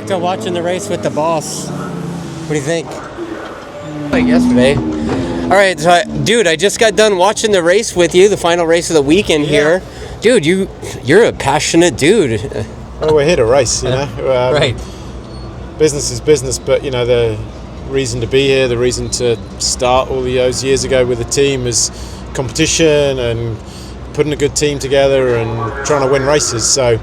back to watching the race with the boss. What do you think? Like yesterday. All right, so dude, I just got done watching the race with you, the final race of the weekend here. Dude, you're a passionate dude. Well, we're here to race, you know. Right. Business is business, but you know the reason to be here, the reason to start all those years ago with the team is competition and putting a good team together and trying to win races. So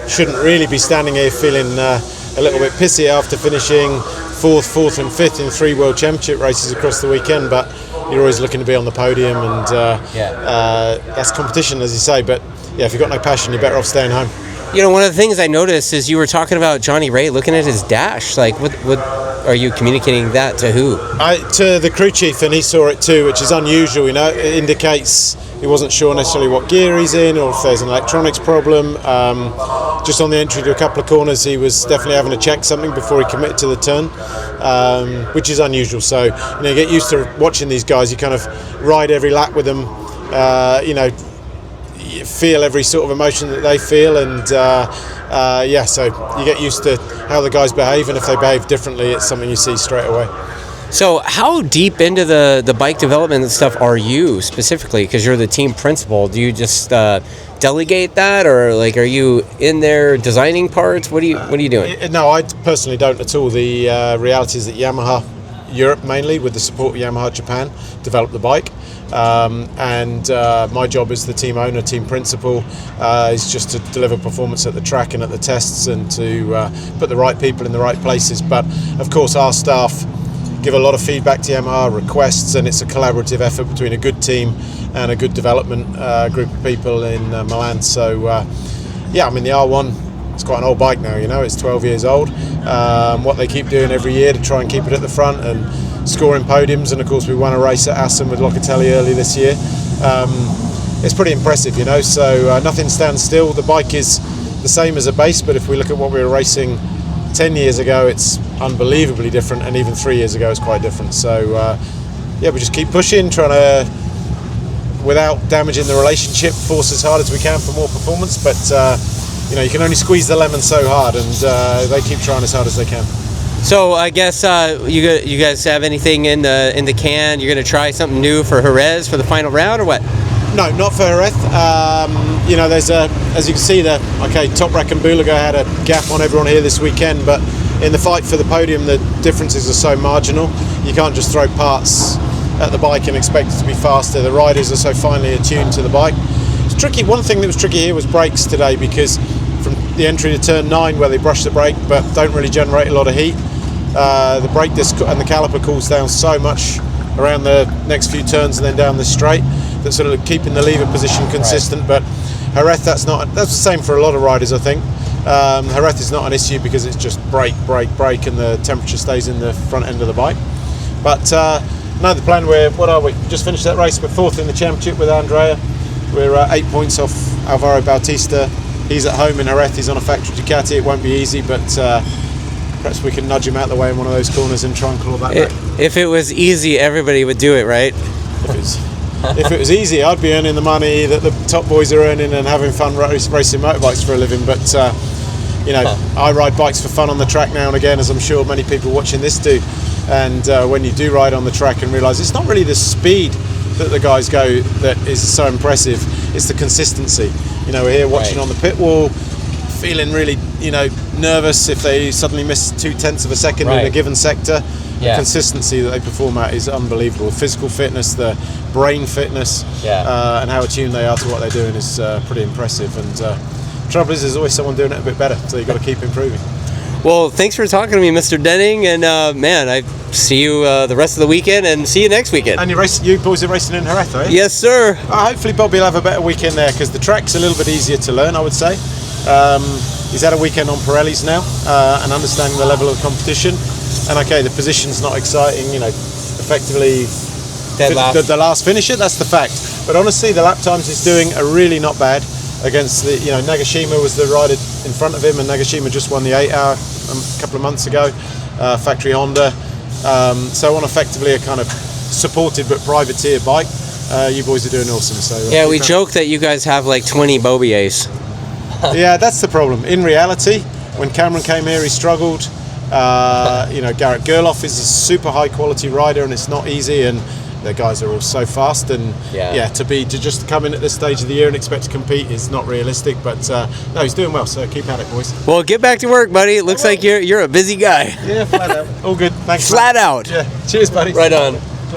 shouldn't really be standing here feeling a little bit pissy after finishing fourth and fifth in 3 World Championship races across the weekend, but you're always looking to be on the podium, and that's competition, as you say. But yeah, if you've got no passion, you're better off staying home. You know, one of the things I noticed is you were talking about Johnny Ray looking at his dash. Like, what are you communicating that to who? To the crew chief, and he saw it too, which is unusual. You know, it indicates he wasn't sure necessarily what gear he's in or if there's an electronics problem. Just on the entry to a couple of corners, he was definitely having to check something before he committed to the turn, which is unusual. So, you know, you get used to watching these guys. You kind of ride every lap with them. You know, you feel every sort of emotion that they feel, and so you get used to how the guys behave, and if they behave differently, it's something you see straight away. So how deep into the bike development and stuff are you specifically? Because you're the team principal. Do you just delegate that, or like are you in there designing parts? What are you doing? No, I personally don't at all. The reality is that Yamaha Europe, mainly with the support of Yamaha Japan, developed the bike. And my job as the team owner, team principal, is just to deliver performance at the track and at the tests, and to put the right people in the right places. But of course our staff give a lot of feedback to Yamaha, requests, and it's a collaborative effort between a good team and a good development group of people in Milan. So I mean the R1, it's quite an old bike now, you know, it's 12 years old. What they keep doing every year to try and keep it at the front and scoring podiums, and of course we won a race at Assen with Locatelli early this year. It's pretty impressive, you know, so nothing stands still. The bike is the same as a base, but if we look at what we were racing 10 years ago, it's unbelievably different, and even 3 years ago it's quite different. So we just keep pushing, trying to, without damaging the relationship, force as hard as we can for more performance, but you know, you can only squeeze the lemon so hard, and they keep trying as hard as they can. So I guess you guys have anything in the can? You're going to try something new for Jerez for the final round, or what? No, not for Jerez. You know, there's as you can see, Toprak and Bulaga had a gap on everyone here this weekend, but in the fight for the podium, the differences are so marginal. You can't just throw parts at the bike and expect it to be faster. The riders are so finely attuned to the bike. It's tricky. One thing that was tricky here was brakes today, because from the entry to turn 9 where they brush the brake but don't really generate a lot of heat, the brake disc and the caliper cools down so much around the next few turns and then down the straight, that sort of keeping the lever position consistent. Right. But Jerez, that's the same for a lot of riders, I think. Jerez is not an issue because it's just brake, and the temperature stays in the front end of the bike. But no, the plan, we just finished that race. We're 4th in the championship with Andrea. We're 8 points off Alvaro Bautista. He's at home in Jerez. He's on a factory Ducati. It won't be easy, but perhaps we can nudge him out of the way in one of those corners and try and claw that back. If it was easy, everybody would do it, right? If it was easy, I'd be earning the money that the top boys are earning and having fun racing motorbikes for a living. But you know, I ride bikes for fun on the track now and again, as I'm sure many people watching this do. And when you do ride on the track and realise it's not really the speed that the guys go that is so impressive, it's the consistency. You know, we're here watching on the pit wall, feeling really, you know, nervous if they suddenly miss 0.2 of a second in a given sector. The consistency that they perform at is unbelievable. The physical fitness, the brain fitness, and how attuned they are to what they're doing is pretty impressive. And trouble is, there's always someone doing it a bit better, so you've got to keep improving. Well, thanks for talking to me, Mr. Denning, and man, I see you the rest of the weekend, and see you next weekend. And you boys are racing in Jerez, are you? Yes, sir. Hopefully Bobby will have a better weekend there, because the track's a little bit easier to learn, I would say. He's had a weekend on Pirellis now, and understanding the level of competition. And okay, the position's not exciting, you know, effectively the last finisher, that's the fact. But honestly, the lap times he's doing are really not bad against the, you know, Nagashima was the rider in front of him, and Nagashima just won the 8-hour a couple of months ago, factory Honda. So on effectively a kind of supported but privateer bike. You boys are doing awesome. So yeah, we joke that you guys have like 20 Bobiers. Yeah, that's the problem. In reality, When Cameron came here, he struggled. You know, Garrett Gerloff is a super high quality rider, and it's not easy. And the guys are all so fast, and to just come in at this stage of the year and expect to compete is not realistic. But no, he's doing well. So keep at it, boys. Well, get back to work, buddy. It looks like you're a busy guy. Yeah, flat out. All good. Thanks. Flat out. Yeah. Cheers, buddy. Right on.